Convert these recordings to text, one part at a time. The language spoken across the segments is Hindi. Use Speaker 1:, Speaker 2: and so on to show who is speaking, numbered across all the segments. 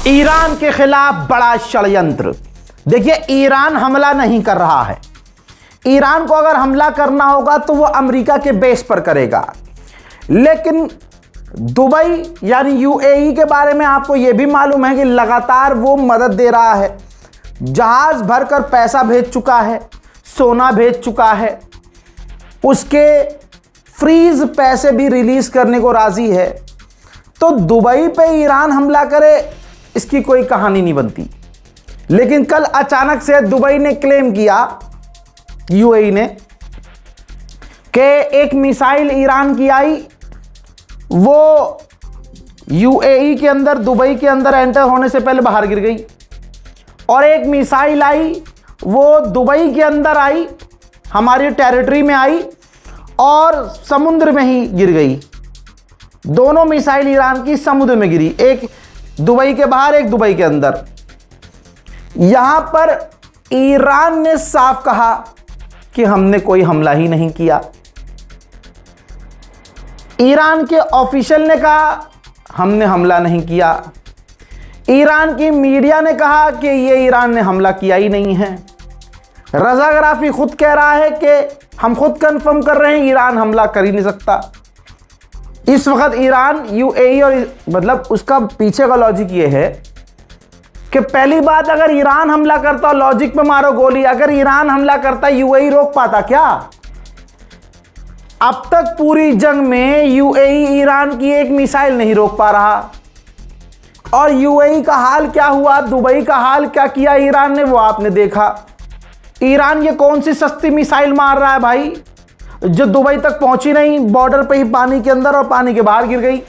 Speaker 1: ईरान के खिलाफ बड़ा षड्यंत्र। देखिए, ईरान हमला नहीं कर रहा है। ईरान को अगर हमला करना होगा तो वो अमेरिका के बेस पर करेगा, लेकिन दुबई यानी यूएई के बारे में आपको यह भी मालूम है कि लगातार वो मदद दे रहा है। जहाज भरकर पैसा भेज चुका है, सोना भेज चुका है, उसके फ्रीज पैसे भी रिलीज करने को राजी है। तो दुबई पे ईरान हमला करे, इसकी कोई कहानी नहीं बनती। लेकिन कल अचानक से दुबई ने क्लेम किया, यूएई ने, कि एक मिसाइल ईरान की आई, वो यूएई के अंदर, दुबई के अंदर एंटर होने से पहले बाहर गिर गई। और एक मिसाइल आई, वो दुबई के अंदर आई, हमारी टेरिटरी में आई और समुद्र में ही गिर गई। दोनों मिसाइल ईरान की समुद्र में गिरी, एक दुबई के बाहर, एक दुबई के अंदर। यहां पर ईरान ने साफ कहा कि हमने कोई हमला ही नहीं किया। ईरान के ऑफिशियल ने कहा हमने हमला नहीं किया। ईरान की मीडिया ने कहा कि ये ईरान ने हमला किया ही नहीं है। रजा गराफी खुद कह रहा है कि हम खुद कंफर्म कर रहे हैं, ईरान हमला कर ही नहीं सकता। इस वक्त ईरान, यूएई और मतलब उसका पीछे का लॉजिक ये है कि पहली बात, अगर ईरान हमला करता, लॉजिक पे मारो गोली, अगर ईरान हमला करता यूएई रोक पाता क्या? अब तक पूरी जंग में यूएई ईरान की एक मिसाइल नहीं रोक पा रहा। और यूएई का हाल क्या हुआ, दुबई का हाल क्या किया ईरान ने, वो आपने देखा। ईरान ये कौन सी सस्ती मिसाइल मार रहा है भाई, जो दुबई तक पहुंची नहीं, बॉर्डर पे ही पानी के अंदर और पानी के बाहर गिर गई।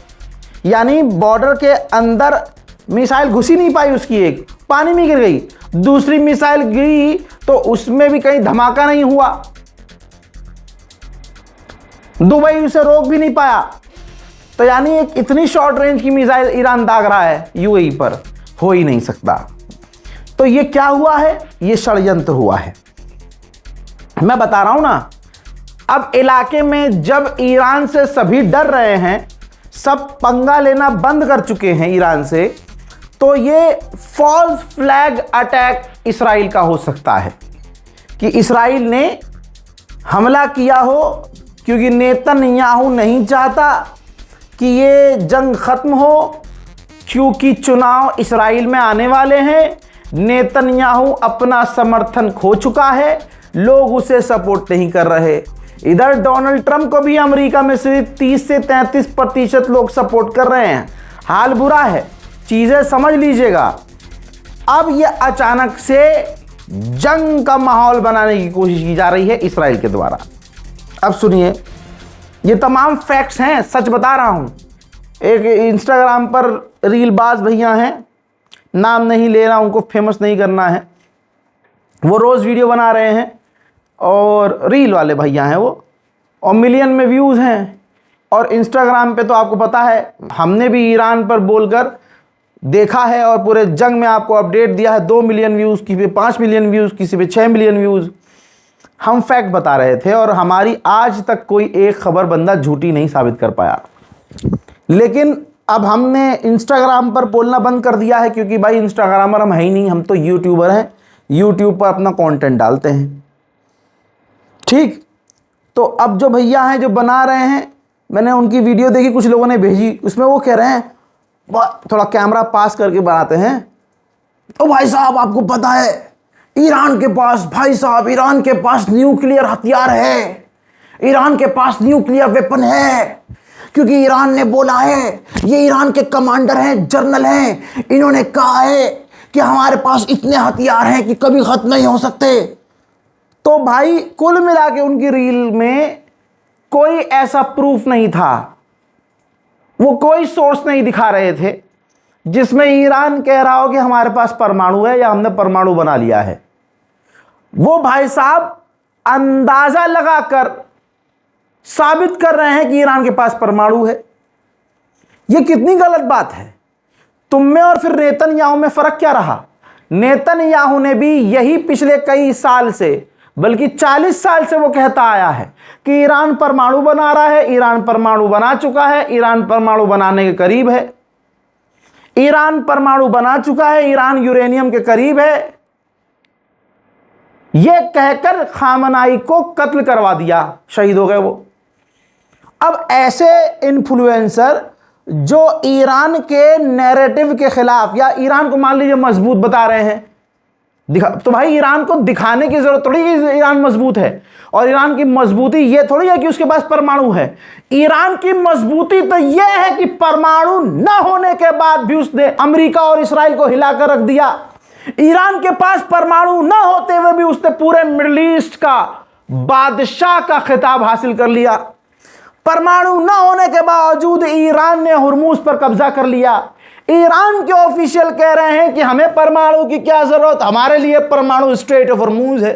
Speaker 1: यानी बॉर्डर के अंदर मिसाइल घुस ही नहीं पाई उसकी, एक पानी में गिर गई। दूसरी मिसाइल गिरी तो उसमें भी कहीं धमाका नहीं हुआ, दुबई उसे रोक भी नहीं पाया। तो यानी एक इतनी शॉर्ट रेंज की मिसाइल ईरान दाग रहा है यूएई पर, हो ही नहीं सकता। तो ये क्या हुआ है? ये षड्यंत्र हुआ है। मैं बता रहा हूं ना, अब इलाके में जब ईरान से सभी डर रहे हैं, सब पंगा लेना बंद कर चुके हैं ईरान से, तो ये फॉल्स फ्लैग अटैक इसराइल का हो सकता है कि इसराइल ने हमला किया हो, क्योंकि नेतन्याहू नहीं चाहता कि ये जंग खत्म हो, क्योंकि चुनाव इसराइल में आने वाले हैं। नेतन्याहू अपना समर्थन खो चुका है, लोग उसे सपोर्ट नहीं कर रहे। इधर डोनाल्ड ट्रंप को भी अमेरिका में सिर्फ 30 से 33% लोग सपोर्ट कर रहे हैं। हाल बुरा है, चीजें समझ लीजिएगा। अब ये अचानक से जंग का माहौल बनाने की कोशिश की जा रही है इसराइल के द्वारा। अब सुनिए, ये तमाम फैक्ट्स हैं, सच बता रहा हूं। एक इंस्टाग्राम पर रीलबाज भैया हैं, नाम नहीं ले रहा, उनको फेमस नहीं करना है। वो रोज वीडियो बना रहे हैं और रील वाले भैया हैं वो, और मिलियन में व्यूज़ हैं। और इंस्टाग्राम पे तो आपको पता है, हमने भी ईरान पर बोलकर देखा है और पूरे जंग में आपको अपडेट दिया है। 2 मिलियन व्यूज़, किसी पे 5 मिलियन व्यूज़, किसी पे 6 मिलियन व्यूज़। हम फैक्ट बता रहे थे और हमारी आज तक कोई एक खबर बंदा झूठी नहीं साबित कर पाया। लेकिन अब हमने इंस्टाग्राम पर बोलना बंद कर दिया है, क्योंकि भाई इंस्टाग्रामर हम है ही नहीं, हम तो यूट्यूबर हैं, यूट्यूब पर अपना कंटेंट डालते हैं। ठीक, तो अब जो भैया हैं जो बना रहे हैं, मैंने उनकी वीडियो देखी, कुछ लोगों ने भेजी, उसमें वो कह रहे हैं, थोड़ा कैमरा पास करके बनाते हैं, तो भाई साहब आपको पता है ईरान के पास, भाई साहब ईरान के पास न्यूक्लियर हथियार है, ईरान के पास न्यूक्लियर वेपन है, क्योंकि ईरान ने बोला है, ये ईरान के कमांडर हैं, जनरल हैं, इन्होंने कहा है कि हमारे पास इतने हथियार हैं कि कभी खत्म नहीं हो सकते। तो भाई कुल मिला के उनकी रील में कोई ऐसा प्रूफ नहीं था, वो कोई सोर्स नहीं दिखा रहे थे जिसमें ईरान कह रहा हो कि हमारे पास परमाणु है या हमने परमाणु बना लिया है। वो भाई साहब अंदाजा लगाकर साबित कर रहे हैं कि ईरान के पास परमाणु है। ये कितनी गलत बात है। तुम में और फिर नेतन्याहू में फर्क क्या रहा? नेतन्याहू ने भी यही पिछले कई साल से, बल्कि 40 साल से वो कहता आया है कि ईरान परमाणु बना रहा है, ईरान परमाणु बना चुका है, ईरान परमाणु बनाने के करीब है। ईरान परमाणु बना चुका है, ईरान यूरेनियम के करीब है, यह कहकर खामनाई को कत्ल करवा दिया, शहीद हो गए वो। अब ऐसे इन्फ्लुएंसर जो ईरान के नैरेटिव के खिलाफ या ईरान को मान लीजिए मजबूत बता रहे हैं, तो भाई ईरान को दिखाने की जरूरत थोड़ी है ईरान मजबूत है, और ईरान की मजबूती ये थोड़ी है कि उसके पास परमाणु है। ईरान की मजबूती तो यह है कि परमाणु न होने के बाद भी उसने अमेरिका और इस्राइल को हिलाकर रख दिया। ईरान के पास परमाणु न होते हुए भी उसने पूरे मिडिल ईस्ट का बादशाह का खिताब हासिल कर लिया। परमाणु न होने के बावजूद ईरान ने हुर्मुज पर कब्जा कर लिया। ईरान के ऑफिशियल कह रहे हैं कि हमें परमाणु की क्या जरूरत, हमारे लिए परमाणु स्ट्रेट ऑफ हुर्मुज है।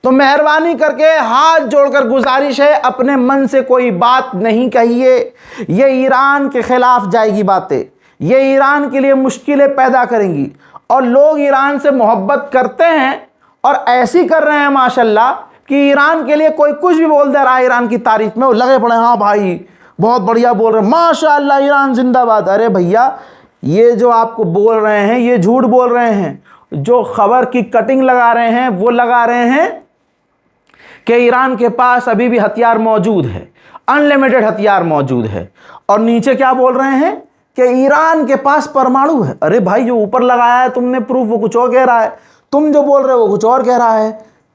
Speaker 1: तो मेहरबानी करके हाथ जोड़कर गुजारिश है, अपने मन से कोई बात नहीं कहिए। ये ईरान के खिलाफ जाएगी बातें, ये ईरान के लिए मुश्किलें पैदा करेंगी। और लोग ईरान से मोहब्बत करते हैं और ऐसी कर रहे हैं माशाल्लाह कि ईरान के लिए कोई कुछ भी बोल दे रहा है ईरान की तारीफ में, वो लगे पड़े हाँ भाई बहुत बढ़िया बोल रहे हैं, माशाल्लाह ईरान जिंदाबाद। अरे भैया, ये जो आपको बोल रहे हैं ये झूठ बोल रहे हैं। जो खबर की कटिंग लगा रहे हैं वो लगा रहे हैं कि ईरान के पास अभी भी हथियार मौजूद है, अनलिमिटेड हथियार मौजूद है, और नीचे क्या बोल रहे हैं कि ईरान के पास परमाणु है। अरे भाई, जो ऊपर लगाया है तुमने प्रूफ वो कुछ और कह रहा है, तुम जो बोल रहे हो वो कुछ और कह रहा है।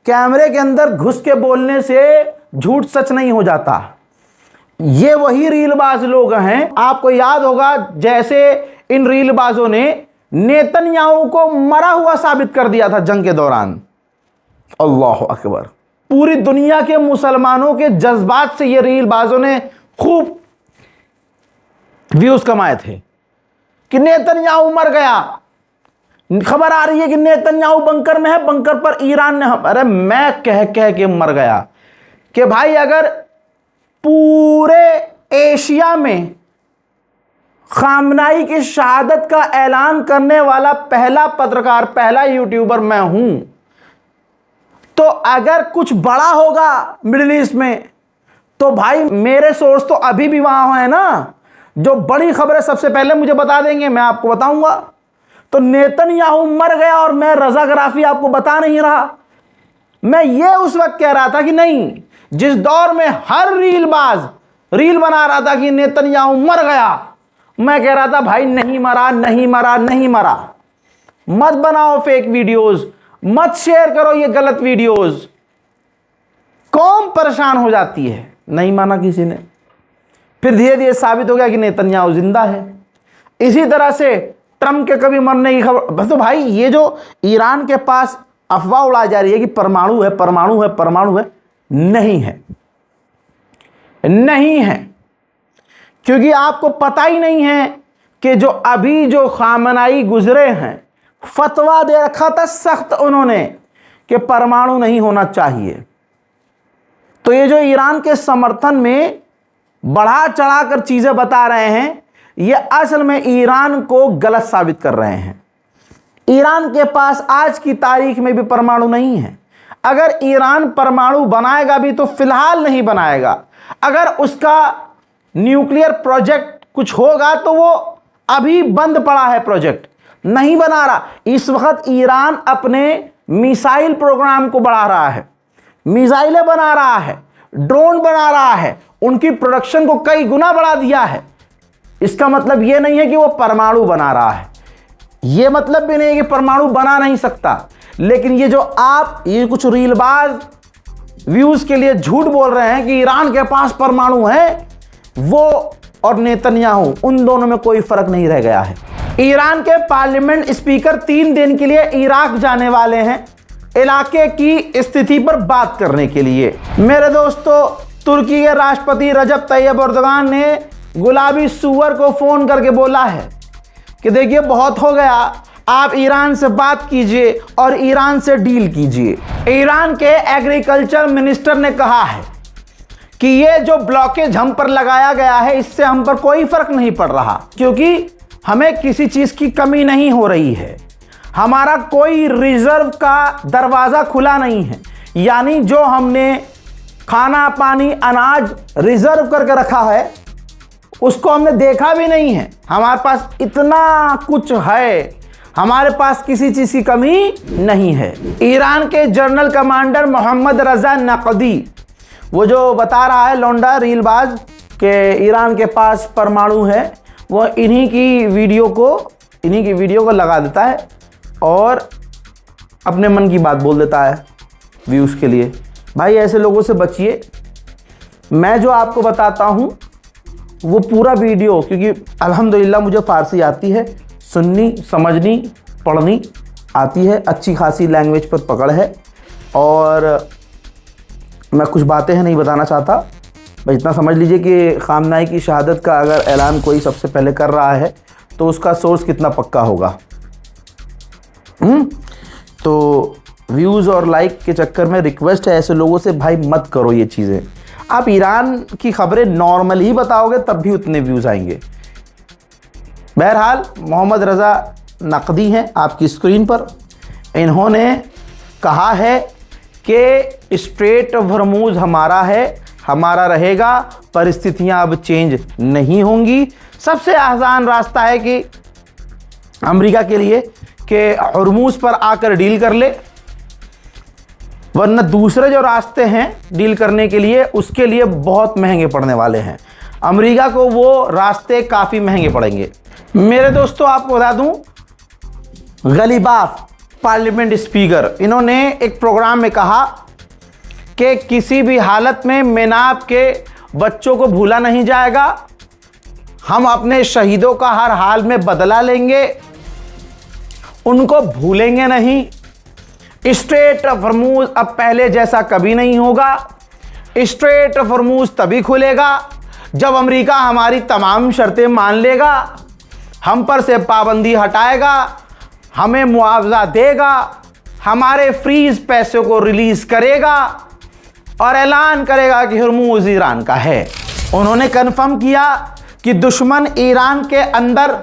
Speaker 1: कैमरे के अंदर घुस के बोलने से झूठ सच नहीं हो जाता। ये वही रीलबाज लोग हैं, आपको याद होगा जैसे इन रीलबाजों ने नेतन्याहू को मरा हुआ साबित कर दिया था जंग के दौरान। अल्लाह अकबर। पूरी दुनिया के मुसलमानों के जज्बात से ये रीलबाजों ने खूब व्यूज कमाए थे कि नेतन्याहू मर गया। खबर आ रही है कि नेतन्याहू बंकर में है, बंकर पर ईरान ने अरे मैं कह के मर गया कि भाई अगर पूरे एशिया में खामनाई की शहादत का ऐलान करने वाला पहला पत्रकार, पहला यूट्यूबर मैं हूं, तो अगर कुछ बड़ा होगा मिडिल ईस्ट में तो भाई मेरे सोर्स तो अभी भी वहां है ना, जो बड़ी खबरें सबसे पहले मुझे बता देंगे, मैं आपको बताऊंगा। तो नेतन्याहू मर गया और मैं रजाग्राफी आपको बता नहीं रहा। मैं ये उस वक्त कह रहा था कि नहीं, जिस दौर में हर रीलबाज रील बना रहा था कि नेतन्याहू मर गया, मैं कह रहा था भाई नहीं मरा, नहीं मरा, नहीं मरा। मत बनाओ फेक वीडियोस, मत शेयर करो ये गलत वीडियोस। कौम परेशान हो जाती है। नहीं माना किसी ने, फिर धीरे धीरे साबित हो गया कि नेतन्याहू जिंदा है। इसी तरह से ट्रंप के कभी मरने की खबर, बस तो भाई ये जो ईरान के पास अफवाह उड़ाई जा रही है कि परमाणु है, परमाणु है, परमाणु है, नहीं है, नहीं है। क्योंकि आपको पता ही नहीं है कि जो अभी जो खामनाई गुजरे हैं, फतवा दे रखा था सख्त उन्होंने कि परमाणु नहीं होना चाहिए। तो ये जो ईरान के समर्थन में बढ़ा चढ़ाकर चीजें बता रहे हैं, ये असल में ईरान को गलत साबित कर रहे हैं। ईरान के पास आज की तारीख में भी परमाणु नहीं है। अगर ईरान परमाणु बनाएगा भी तो फिलहाल नहीं बनाएगा। अगर उसका न्यूक्लियर प्रोजेक्ट कुछ होगा तो वो अभी बंद पड़ा है, प्रोजेक्ट नहीं बना रहा। इस वक्त ईरान अपने मिसाइल प्रोग्राम को बढ़ा रहा है, मिसाइलें बना रहा है, ड्रोन बना रहा है, उनकी प्रोडक्शन को कई गुना बढ़ा दिया है। इसका मतलब यह नहीं है कि वो परमाणु बना रहा है, यह मतलब भी नहीं है कि परमाणु बना नहीं सकता। लेकिन ये जो आप ये कुछ रीलबाज व्यूज के लिए झूठ बोल रहे हैं कि ईरान के पास परमाणु है, वो और नेतन्याहू, उन दोनों में कोई फर्क नहीं रह गया है। ईरान के पार्लियामेंट स्पीकर 3 दिन के लिए इराक जाने वाले हैं इलाके की स्थिति पर बात करने के लिए। मेरे दोस्तों, तुर्की के राष्ट्रपति रजब तैयब एर्दोगान ने गुलाबी सुअर को फोन करके बोला है कि देखिए बहुत हो गया, आप ईरान से बात कीजिए और ईरान से डील कीजिए। ईरान के एग्रीकल्चर मिनिस्टर ने कहा है कि ये जो ब्लॉकेज हम पर लगाया गया है इससे हम पर कोई फर्क नहीं पड़ रहा, क्योंकि हमें किसी चीज की कमी नहीं हो रही है, हमारा कोई रिजर्व का दरवाजा खुला नहीं है। यानी जो हमने खाना पानी अनाज रिजर्व करके रखा है उसको हमने देखा भी नहीं है। हमारे पास इतना कुछ है, हमारे पास किसी चीज की कमी नहीं है। ईरान के जनरल कमांडर मोहम्मद रजा नकदी, वो जो बता रहा है लौंडा रीलबाज के ईरान के पास परमाणु है, वो इन्हीं की वीडियो को लगा देता है और अपने मन की बात बोल देता है व्यूज़ के लिए। भाई ऐसे लोगों से बचिए। मैं जो आपको बताता हूँ वो पूरा वीडियो, क्योंकि अल्हम्दुलिल्लाह मुझे फ़ारसी आती है, सुननी समझनी पढ़नी आती है, अच्छी खासी लैंग्वेज पर पकड़ है, और मैं कुछ बातें हैं नहीं बताना चाहता। बस इतना समझ लीजिए कि खामनाई की शहादत का अगर ऐलान कोई सबसे पहले कर रहा है तो उसका सोर्स कितना पक्का होगा। तो व्यूज़ और लाइक के चक्कर में रिक्वेस्ट है ऐसे लोगों से, भाई मत करो ये चीज़ें। आप ईरान की खबरें नॉर्मल ही बताओगे तब भी उतने व्यूज़ आएंगे। बहरहाल मोहम्मद रज़ा नकदी हैं आपकी स्क्रीन पर। इन्होंने कहा है कि स्ट्रेट ऑफ हॉर्मुज़ हमारा है, हमारा रहेगा, परिस्थितियां अब चेंज नहीं होंगी। सबसे आसान रास्ता है कि अमेरिका के लिए कि हॉर्मुज़ पर आकर डील कर ले, वरना दूसरे जो रास्ते हैं डील करने के लिए उसके लिए बहुत महंगे पड़ने वाले हैं। अमेरिका को वो रास्ते काफ़ी महंगे पड़ेंगे। मेरे दोस्तों आपको बता दूं, गलीबाफ पार्लियामेंट स्पीकर, इन्होंने एक प्रोग्राम में कहा कि किसी भी हालत में मेनाब के बच्चों को भूला नहीं जाएगा, हम अपने शहीदों का हर हाल में बदला लेंगे, उनको भूलेंगे नहीं। स्ट्रेट ऑफ हॉर्मुज़ अब पहले जैसा कभी नहीं होगा। स्ट्रेट ऑफ हॉर्मुज़ तभी खुलेगा जब अमेरिका हमारी तमाम शर्तें मान लेगा, हम पर से पाबंदी हटाएगा, हमें मुआवजा देगा, हमारे फ्रीज पैसों को रिलीज करेगा और ऐलान करेगा कि हॉर्मुज़ ईरान का है। उन्होंने कन्फर्म किया कि दुश्मन ईरान के अंदर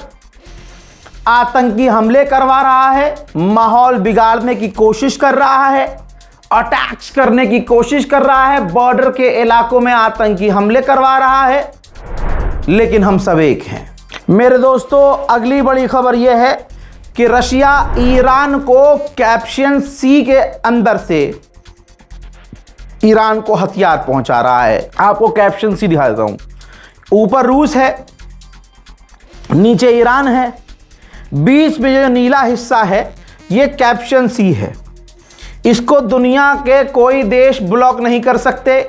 Speaker 1: आतंकी हमले करवा रहा है, माहौल बिगाड़ने की कोशिश कर रहा है, अटैक्स करने की कोशिश कर रहा है, बॉर्डर के इलाकों में आतंकी हमले करवा रहा है, लेकिन हम सब एक हैं। मेरे दोस्तों अगली बड़ी खबर यह है कि रशिया ईरान को कैस्पियन सी के अंदर से ईरान को हथियार पहुंचा रहा है। आपको कैस्पियन सी दिखा देता हूं। ऊपर रूस है, नीचे ईरान है, बीच में जो नीला हिस्सा है ये कैस्पियन सी है। इसको दुनिया के कोई देश ब्लॉक नहीं कर सकते,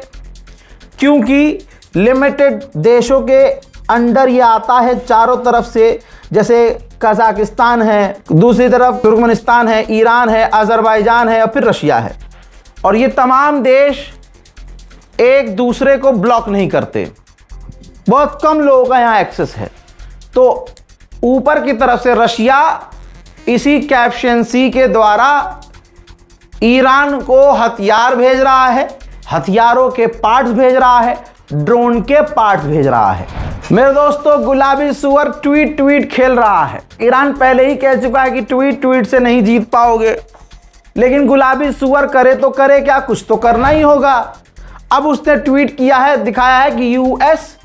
Speaker 1: क्योंकि लिमिटेड देशों के अंडर ये आता है चारों तरफ से। जैसे कजाकिस्तान है, दूसरी तरफ तुर्कमेनिस्तान है, ईरान है, अजरबैजान है और फिर रशिया है, और ये तमाम देश एक दूसरे को ब्लॉक नहीं करते। बहुत कम लोगों का यहाँ एक्सेस है। तो ऊपर की तरफ से रशिया इसी कैस्पियन सी के द्वारा ईरान को हथियार भेज रहा है, हथियारों के पार्ट्स भेज रहा है, ड्रोन के पार्ट्स भेज रहा है। मेरे दोस्तों गुलाबी सुअर ट्वीट खेल रहा है। ईरान पहले ही कह चुका है कि ट्वीट से नहीं जीत पाओगे, लेकिन गुलाबी सुअर करे तो करे क्या, कुछ तो करना ही होगा। अब उसने ट्वीट किया है, दिखाया है कि यूएस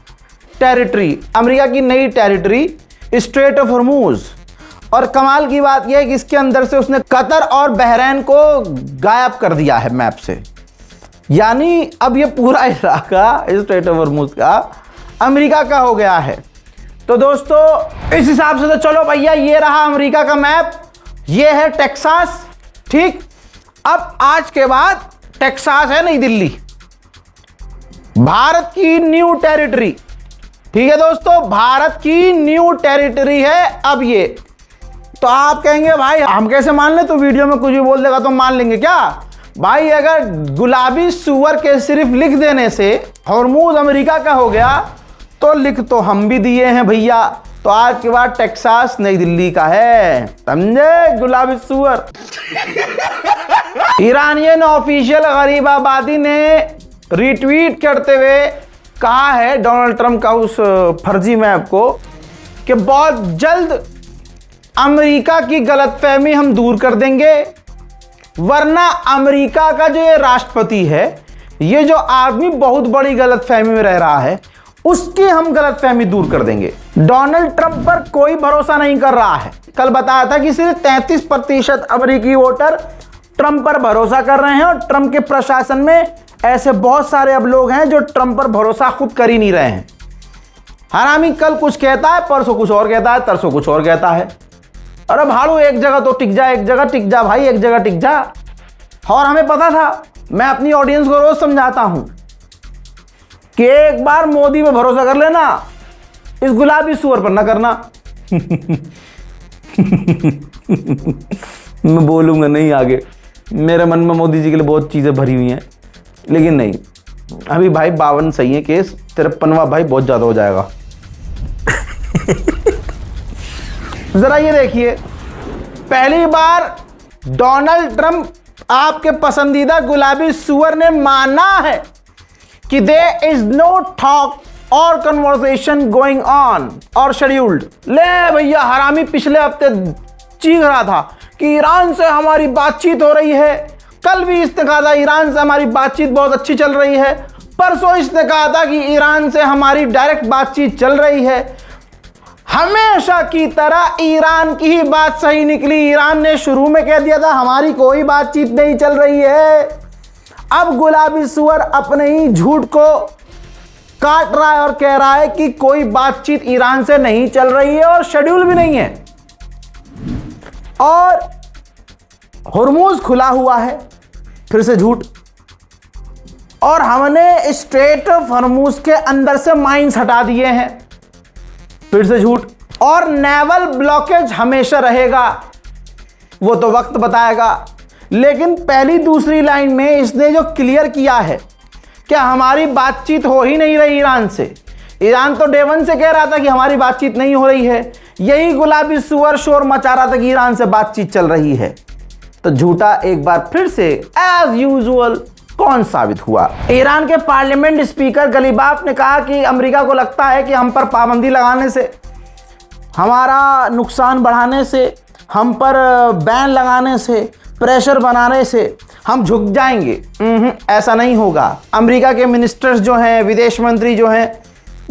Speaker 1: टेरिटरी, अमेरिका की नई टेरिटरी स्ट्रेट ऑफ हॉर्मुज़, और कमाल की बात यह है कि इसके अंदर से उसने कतर और बहरीन को गायब कर दिया है मैप से। यानी अब ये पूरा इलाका स्ट्रेट ऑफ हॉर्मुज़ का अमेरिका का हो गया है। तो दोस्तों इस हिसाब से तो चलो भैया, ये रहा अमेरिका का मैप, ये है टेक्सास। ठीक, अब आज के बाद टेक्सास है नई दिल्ली, भारत की न्यू टेरिटरी। ठीक है दोस्तों, भारत की न्यू टेरिटरी है अब ये। तो आप कहेंगे भाई हम कैसे मान लें, तो वीडियो में कुछ भी बोल देगा तो मान लेंगे क्या? भाई अगर गुलाबी सुअर के सिर्फ लिख देने से हॉर्मुज़ अमेरिका का हो गया तो लिख तो हम भी दिए हैं भैया। तो आज के बाद टेक्सास नई दिल्ली का है, समझे गुलाबी सुअर। ईरानियन ऑफिशियल गरीबाबादी ने रिट्वीट करते हुए कहा है डोनाल्ड ट्रंप का उस फर्जी मैप को कि बहुत जल्द अमेरिका की गलतफहमी हम दूर कर देंगे, वरना अमेरिका का जो ये राष्ट्रपति है, ये जो आदमी बहुत बड़ी गलतफहमी में रह रहा है, उसकी हम गलतफहमी दूर कर देंगे। डोनाल्ड ट्रंप पर कोई भरोसा नहीं कर रहा है। कल बताया था कि सिर्फ 33% अमेरिकी वोटर ट्रंप पर भरोसा कर रहे हैं और ट्रंप के प्रशासन में ऐसे बहुत सारे अब लोग हैं जो ट्रंप पर भरोसा खुद कर ही नहीं रहे हैं। हरामी कल कुछ कहता है, परसों कुछ और कहता है, तरसों कुछ और कहता है। अरे भाड़ू, एक जगह तो टिक जा, एक जगह टिक जा भाई, एक जगह टिक जा। और हमें पता था, मैं अपनी ऑडियंस को रोज समझाता हूं कि एक बार मोदी पे भरोसा कर लेना, इस गुलाबी सुअर पर ना करना। मैं बोलूंगा नहीं आगे, मेरे मन में मोदी जी के लिए बहुत चीजें भरी हुई हैं, लेकिन नहीं, अभी भाई 52 सही है केस, 53वां भाई बहुत ज्यादा हो जाएगा। जरा ये देखिए, पहली बार डोनाल्ड ट्रंप आपके पसंदीदा गुलाबी सुअर ने माना है कि देयर इज नो टॉक और कन्वर्सेशन गोइंग ऑन और शेड्यूल्ड। ले भैया, हरामी पिछले हफ्ते चीख रहा था कि ईरान से हमारी बातचीत हो रही है, कल भी इसने कहा था ईरान से हमारी बातचीत बहुत अच्छी चल रही है, परसों इसने कहा था कि ईरान से हमारी डायरेक्ट बातचीत चल रही है। हमेशा की तरह ईरान की ही बात सही निकली। ईरान ने शुरू में कह दिया था हमारी कोई बातचीत नहीं चल रही है। अब गुलाबी सुअर अपने ही झूठ को काट रहा है और कह रहा है कि कोई बातचीत ईरान से नहीं चल रही है और शेड्यूल भी नहीं है, और हुर्मुज खुला हुआ है, फिर से झूठ। और हमने स्ट्रेट ऑफ हुर्मुज के अंदर से माइंस हटा दिए हैं, फिर से झूठ। और नेवल ब्लॉकेज हमेशा रहेगा, वो तो वक्त बताएगा। लेकिन पहली दूसरी लाइन में इसने जो क्लियर किया है कि हमारी बातचीत हो ही नहीं रही ईरान से। ईरान तो डे वन से कह रहा था कि हमारी बातचीत नहीं हो रही है, यही गुलाबी सुअर शोर मचा रहा था कि ईरान से बातचीत चल रही है। तो झूठा एक बार फिर से एज यूजुअल कौन साबित हुआ? ईरान के पार्लियामेंट स्पीकर गलीबाफ ने कहा कि अमेरिका को लगता है कि हम पर पाबंदी लगाने से, हमारा नुकसान बढ़ाने से, हम पर बैन लगाने से, प्रेशर बनाने से हम झुक जाएंगे। ऐसा नहीं होगा। अमेरिका के मिनिस्टर्स जो हैं, विदेश मंत्री जो हैं,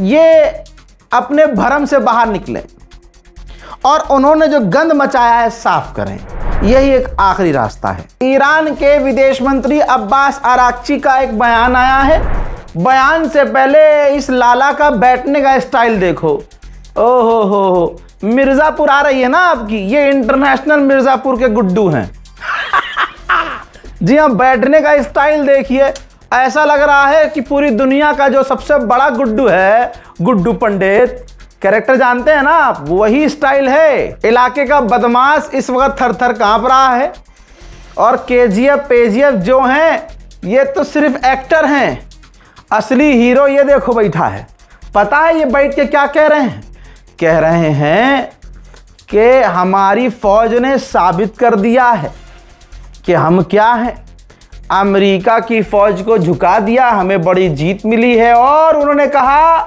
Speaker 1: ये अपने भरम से बाहर निकले और उन्होंने जो गंद मचाया है साफ करें। यही एक आखिरी रास्ता है। ईरान के विदेश मंत्री अब्बास अराक्ची का एक बयान आया है। बयान से पहले इस लाला का बैठने का स्टाइल देखो। ओहो हो, मिर्जापुर आ रही है ना आपकी, ये इंटरनेशनल मिर्जापुर के गुड्डू हैं। जी हाँ, बैठने का स्टाइल देखिए, ऐसा लग रहा है कि पूरी दुनिया का जो सबसे बड़ा गुड्डू है, गुड्डू पंडित, कैरेक्टर जानते हैं ना आप, वही स्टाइल है। इलाके का बदमाश इस वक्त थर थर कांप रहा है। और केजीएफ पेजीएफ जो हैं, ये तो सिर्फ एक्टर हैं, असली हीरो ये देखो बैठा है। पता है ये बैठ के क्या कह रहे हैं? कह रहे हैं कि हमारी फौज ने साबित कर दिया है कि हम क्या हैं, अमेरिका की फौज को झुका दिया, हमें बड़ी जीत मिली है। और उन्होंने कहा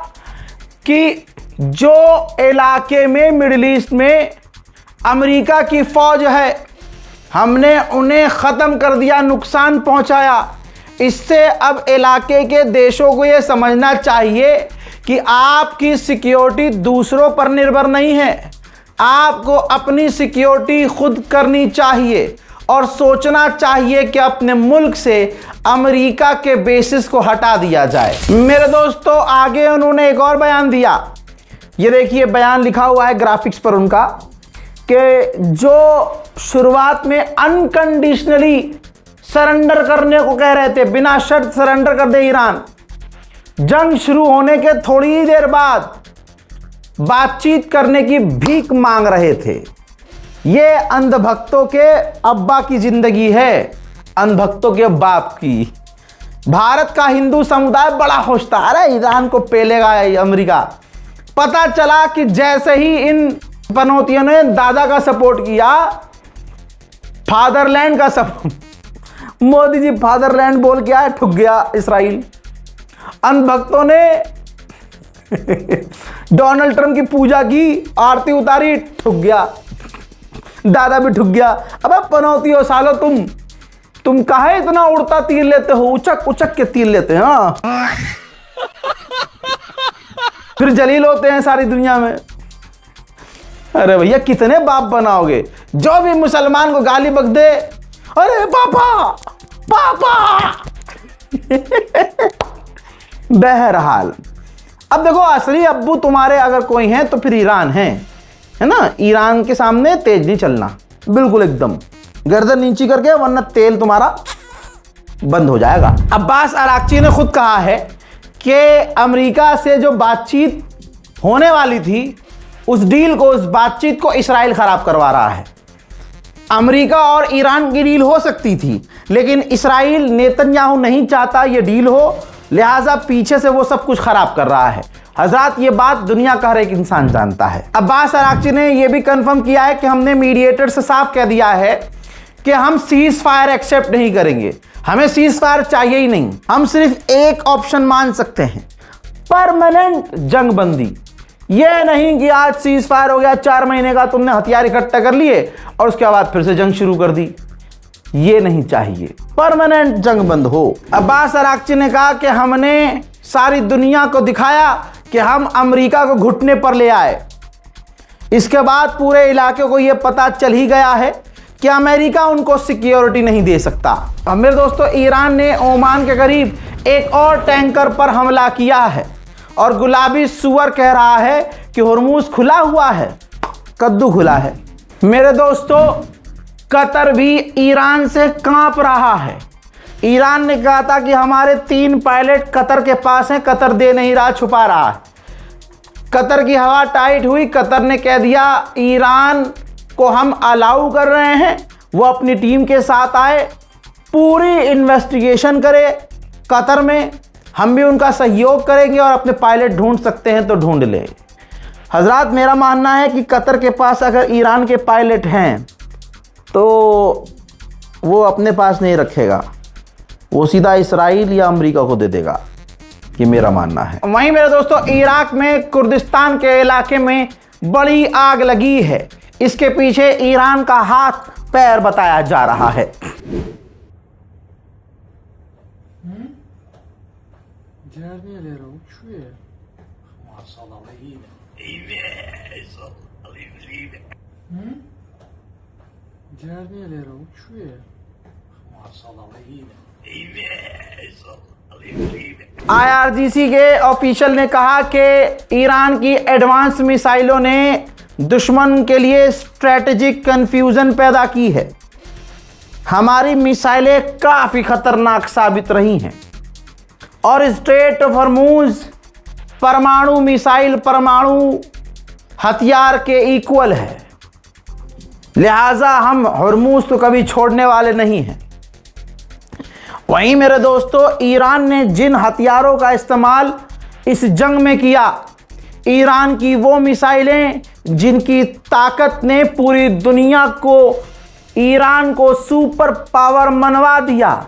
Speaker 1: कि जो इलाके में मिडिल ईस्ट में अमेरिका की फौज है, हमने उन्हें ख़त्म कर दिया, नुकसान पहुंचाया। इससे अब इलाके के देशों को यह समझना चाहिए कि आपकी सिक्योरिटी दूसरों पर निर्भर नहीं है, आपको अपनी सिक्योरिटी खुद करनी चाहिए और सोचना चाहिए कि अपने मुल्क से अमेरिका के बेसिस को हटा दिया जाए। मेरे दोस्तों, आगे उन्होंने एक और बयान दिया। ये देखिए, बयान लिखा हुआ है ग्राफिक्स पर उनका, कि जो शुरुआत में अनकंडीशनली सरेंडर करने को कह रहे थे, बिना शर्त सरेंडर कर दे ईरान, जंग शुरू होने के थोड़ी ही देर बाद बातचीत करने की भीख मांग रहे थे। ये अंधभक्तों के अब्बा की जिंदगी है, अंधभक्तों के बाप की। भारत का हिंदू समुदाय बड़ा खुश था, अरे ईरान को पेलेगा अमेरिका। पता चला कि जैसे ही इन पनौतियों ने दादा का सपोर्ट किया, फादरलैंड का सपोर्ट, मोदी जी फादरलैंड बोल के आए, ठुक गया इसराइल। अंधभक्तों ने डोनाल्ड ट्रंप की पूजा की, आरती उतारी, ठुक गया, दादा भी ठुक गया। अब पनौतियों सालो, तुम काहे इतना उड़ता तीर लेते हो, उचक उचक के तीर लेते हैं। हाँ फिर जलील होते हैं सारी दुनिया में। अरे भैया कितने बाप बनाओगे? जो भी मुसलमान को गाली बक दे, अरे पापा पापा। बहरहाल अब देखो, असली अब्बू तुम्हारे अगर कोई हैं तो फिर ईरान है ना। ईरान के सामने तेज नहीं चलना, बिल्कुल एकदम गर्दन नीची करके, वरना तेल तुम्हारा बंद हो जाएगा। अब्बास अराक्ची ने खुद कहा है कि अमेरिका से जो बातचीत होने वाली थी, उस डील को, उस बातचीत को इस्राइल खराब करवा रहा है। अमेरिका और ईरान की डील हो सकती थी, लेकिन इस्राइल, नेतन्याहू नहीं चाहता ये डील हो, लिहाजा पीछे से वो सब कुछ खराब कर रहा है। हजरात, ये बात दुनिया का हर एक इंसान जानता है। अब्बास अराक्ची ने यह भी कंफर्म किया है कि हमने मीडिएटर से साफ कह दिया है कि हम सीज फायर एक्सेप्ट नहीं करेंगे, हमें सीज फायर चाहिए ही नहीं। हम सिर्फ एक ऑप्शन मान सकते हैं, परमानेंट जंग बंदी। यह नहीं कि आज सीज फायर हो गया, 4 महीने का तुमने हथियार इकट्ठा कर लिए और उसके बाद फिर से जंग शुरू कर दी। ये नहीं चाहिए, परमानेंट जंग बंद हो। अब्बास अराक्ची ने कहा कि हमने सारी दुनिया को दिखाया कि हम अमेरिका को घुटने पर ले आए। इसके बाद पूरे इलाके को यह पता चल ही गया है कि अमेरिका उनको सिक्योरिटी नहीं दे सकता। अब मेरे दोस्तों, ईरान ने ओमान के करीब एक और टैंकर पर हमला किया है और गुलाबी सुअर कह रहा है कि हुर्मुज खुला हुआ है, कद्दू खुला है। मेरे दोस्तों, कतर भी ईरान से कांप रहा है। ईरान ने कहा था कि हमारे 3 पायलट कतर के पास हैं, कतर दे नहीं रहा, छुपा रहा है। कतर की हवा टाइट हुई, कतर ने कह दिया ईरान को हम अलाउ कर रहे हैं, वो अपनी टीम के साथ आए, पूरी इन्वेस्टिगेशन करे कतर में, हम भी उनका सहयोग करेंगे और अपने पायलट ढूंढ सकते हैं तो ढूंढ ले। हजरात, मेरा मानना है कि कतर के पास अगर ईरान के पायलट हैं तो वो अपने पास नहीं रखेगा, वो सीधा इस्राइल या अमेरिका को दे देगा, ये मेरा मानना है। वहीं मेरे दोस्तों, इराक में कुर्दिस्तान के इलाके में बड़ी आग लगी है। इसके पीछे ईरान का हाथ पैर बताया जा रहा है। IRGC के ऑफिशियल ने कहा कि ईरान की एडवांस मिसाइलों ने दुश्मन के लिए स्ट्रेटेजिक कंफ्यूजन पैदा की है। हमारी मिसाइलें काफी खतरनाक साबित रही हैं और स्ट्रेट ऑफ हॉर्मुज परमाणु मिसाइल परमाणु हथियार के इक्वल है, लिहाजा हम हॉर्मुज तो कभी छोड़ने वाले नहीं हैं। वहीं मेरे दोस्तों, ईरान ने जिन हथियारों का इस्तेमाल इस जंग में किया, ईरान की वो मिसाइलें जिनकी ताकत ने पूरी दुनिया को, ईरान को सुपर पावर मनवा दिया,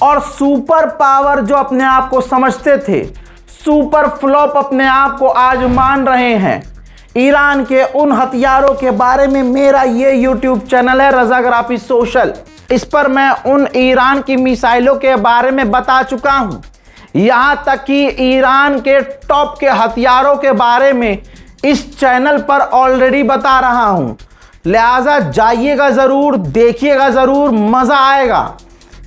Speaker 1: और सुपर पावर जो अपने आप को समझते थे, सुपर फ्लॉप अपने आप को आज मान रहे हैं। ईरान के उन हथियारों के बारे में मेरा ये YouTube चैनल है रज़ाग्राफी सोशल, इस पर मैं उन ईरान की मिसाइलों के बारे में बता चुका हूं। यहां तक कि ईरान के टॉप के हथियारों के बारे में इस चैनल पर ऑलरेडी बता रहा हूं। लिहाजा जाइएगा ज़रूर, देखिएगा ज़रूर, मज़ा आएगा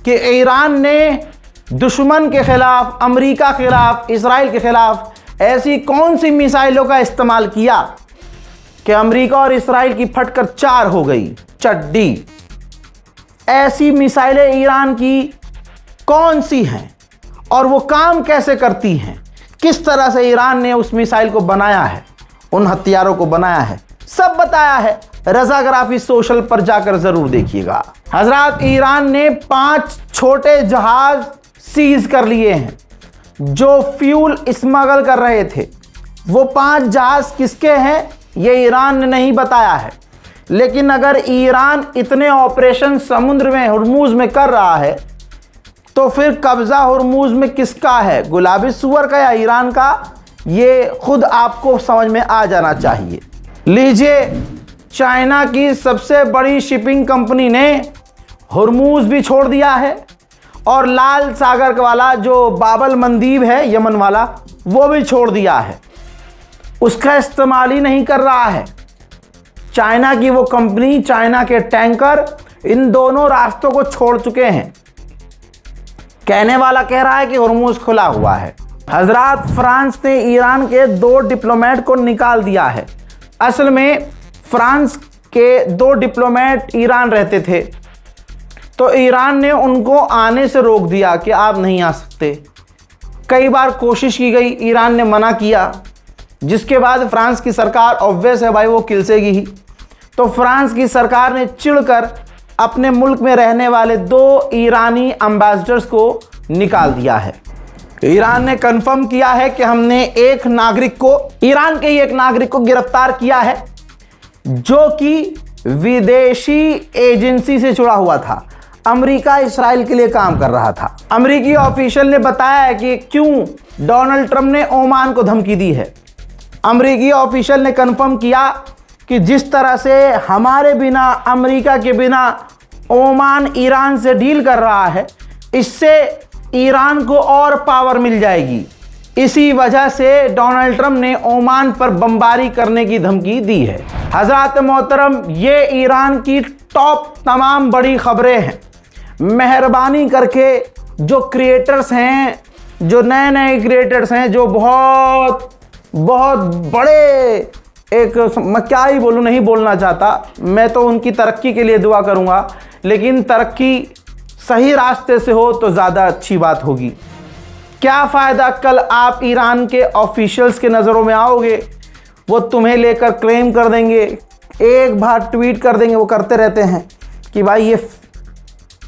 Speaker 1: कि ईरान ने दुश्मन के खिलाफ, अमेरिका के खिलाफ, इजराइल के खिलाफ ऐसी कौन सी मिसाइलों का इस्तेमाल किया कि अमेरिका और इजराइल की फटकर 4 हो गई चड्डी। ऐसी मिसाइलें ईरान की कौन सी हैं और वो काम कैसे करती हैं, किस तरह से ईरान ने उस मिसाइल को बनाया है, उन हथियारों को बनाया है, सब बताया है। रज़ाग्राफी सोशल पर जाकर जरूर देखिएगा। हजरात, ईरान ने 5 छोटे जहाज सीज कर लिए हैं जो फ्यूल स्मगल कर रहे थे। वो 5 जहाज किसके हैं ये ईरान ने नहीं बताया है, लेकिन अगर ईरान इतने ऑपरेशन समुद्र में, हुर्मुज में कर रहा है, तो फिर कब्जा हुर्मुज में किसका है, गुलाबी सुअर का या ईरान का? ये खुद आपको समझ में आ जाना चाहिए। लीजिए, चाइना की सबसे बड़ी शिपिंग कंपनी ने हुर्मुज भी छोड़ दिया है और लाल सागर वाला जो बाबल मंदीब है यमन वाला, वो भी छोड़ दिया है। उसका इस्तेमाल ही नहीं कर रहा है। चाइना की वो कंपनी, चाइना के टैंकर इन दोनों रास्तों को छोड़ चुके हैं। कहने वाला कह रहा है कि हुर्मुज खुला हुआ है। हजरात, फ्रांस ने ईरान के 2 डिप्लोमेट को निकाल दिया है। असल में फ्रांस के 2 डिप्लोमेट ईरान रहते थे, तो ईरान ने उनको आने से रोक दिया कि आप नहीं आ सकते। कई बार कोशिश की गई, ईरान ने मना किया, जिसके बाद फ्रांस की सरकार, ऑब्वियस है भाई, वो किलसेगी ही। तो फ्रांस की सरकार ने चिढ़कर अपने मुल्क में रहने वाले 2 ईरानी एम्बेसडर्स को निकाल दिया है। ईरान ने कंफर्म किया है कि हमने एक नागरिक को, ईरान के ही एक नागरिक को गिरफ्तार किया है, जो कि विदेशी एजेंसी से जुड़ा हुआ था। अमेरिका इसराइल के लिए काम कर रहा था। अमेरिकी ऑफिशियल ने बताया है कि क्यों डोनाल्ड ट्रंप ने ओमान को धमकी दी है। अमेरिकी ऑफिशियल ने कंफर्म किया कि जिस तरह से हमारे बिना, अमेरिका के बिना ओमान ईरान से डील कर रहा है, इससे ईरान को और पावर मिल जाएगी। इसी वजह से डोनाल्ड ट्रंप ने ओमान पर बमबारी करने की धमकी दी है। हजरात मोहतरम, ये ईरान की टॉप तमाम बड़ी खबरें हैं। मेहरबानी करके जो क्रिएटर्स हैं, जो नए नए क्रिएटर्स हैं, जो बहुत बहुत बड़े, एक मैं क्या ही बोलूँ, नहीं बोलना चाहता, मैं तो उनकी तरक्की के लिए दुआ करूँगा, लेकिन तरक्की सही रास्ते से हो तो ज़्यादा अच्छी बात होगी। क्या फ़ायदा, कल आप ईरान के ऑफिशियल्स के नज़रों में आओगे, वो तुम्हें लेकर क्लेम कर देंगे, एक बार ट्वीट कर देंगे, वो करते रहते हैं कि भाई ये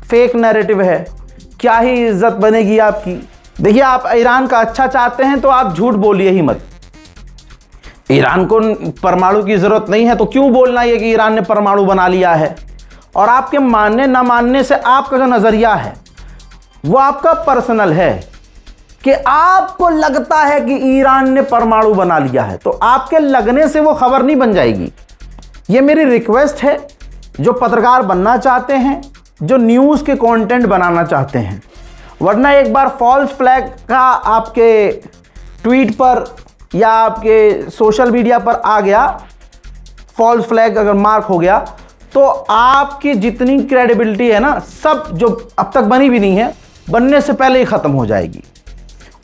Speaker 1: फेक नैरेटिव है, क्या ही इज्जत बनेगी आपकी। देखिए, आप ईरान का अच्छा चाहते हैं तो आप झूठ बोलिए ही मत। ईरान को परमाणु की ज़रूरत नहीं है तो क्यों बोलना ये कि ईरान ने परमाणु बना लिया है। और आपके मानने ना मानने से आपका जो नज़रिया है वो आपका पर्सनल है, कि आपको लगता है कि ईरान ने परमाणु बना लिया है, तो आपके लगने से वो खबर नहीं बन जाएगी। ये मेरी रिक्वेस्ट है, जो पत्रकार बनना चाहते हैं, जो न्यूज़ के कंटेंट बनाना चाहते हैं, वरना एक बार फॉल्स फ्लैग का आपके ट्वीट पर या आपके सोशल मीडिया पर आ गया, फॉल्स फ्लैग अगर मार्क हो गया, तो आपकी जितनी क्रेडिबिलिटी है ना, सब जो अब तक बनी भी नहीं है, बनने से पहले ही ख़त्म हो जाएगी।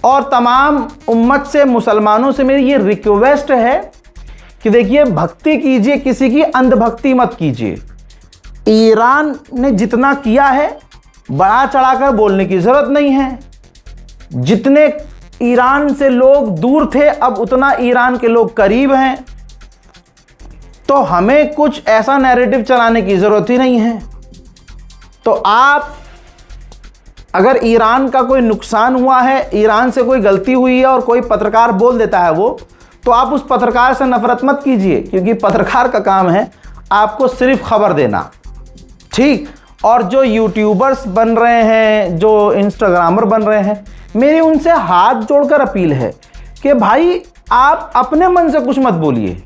Speaker 1: और तमाम उम्मत से, मुसलमानों से मेरी ये रिक्वेस्ट है कि देखिए, भक्ति कीजिए, किसी की अंधभक्ति मत कीजिए। ईरान ने जितना किया है, बढ़ा चढ़ाकर बोलने की ज़रूरत नहीं है। जितने ईरान से लोग दूर थे, अब उतना ईरान के लोग करीब हैं, तो हमें कुछ ऐसा नैरेटिव चलाने की ज़रूरत ही नहीं है। तो आप, अगर ईरान का कोई नुकसान हुआ है, ईरान से कोई गलती हुई है और कोई पत्रकार बोल देता है वो, तो आप उस पत्रकार से नफरत मत कीजिए, क्योंकि पत्रकार का काम है आपको सिर्फ खबर देना, ठीक। और जो यूट्यूबर्स बन रहे हैं, जो इंस्टाग्रामर बन रहे हैं, मेरी उनसे हाथ जोड़कर अपील है कि भाई आप अपने मन से कुछ मत बोलिए,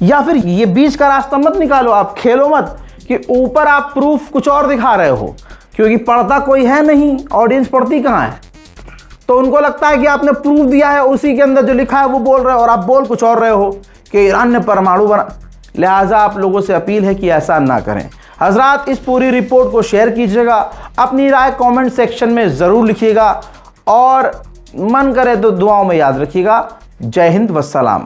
Speaker 1: या फिर ये बीच का रास्ता मत निकालो। आप खेलो मत कि ऊपर आप प्रूफ कुछ और दिखा रहे हो, क्योंकि पढ़ता कोई है नहीं, ऑडियंस पढ़ती कहाँ है, तो उनको लगता है कि आपने प्रूफ दिया है, उसी के अंदर जो लिखा है वो बोल रहे हो, और आप बोल कुछ और रहे हो कि ईरान ने परमाणु बना। लिहाजा आप लोगों से अपील है कि ऐसा ना करें। हजरात, इस पूरी रिपोर्ट को शेयर कीजिएगा, अपनी राय कमेंट सेक्शन में ज़रूर लिखिएगा, और मन करे तो दुआओं में याद रखिएगा। जय हिंद, वस्सलाम।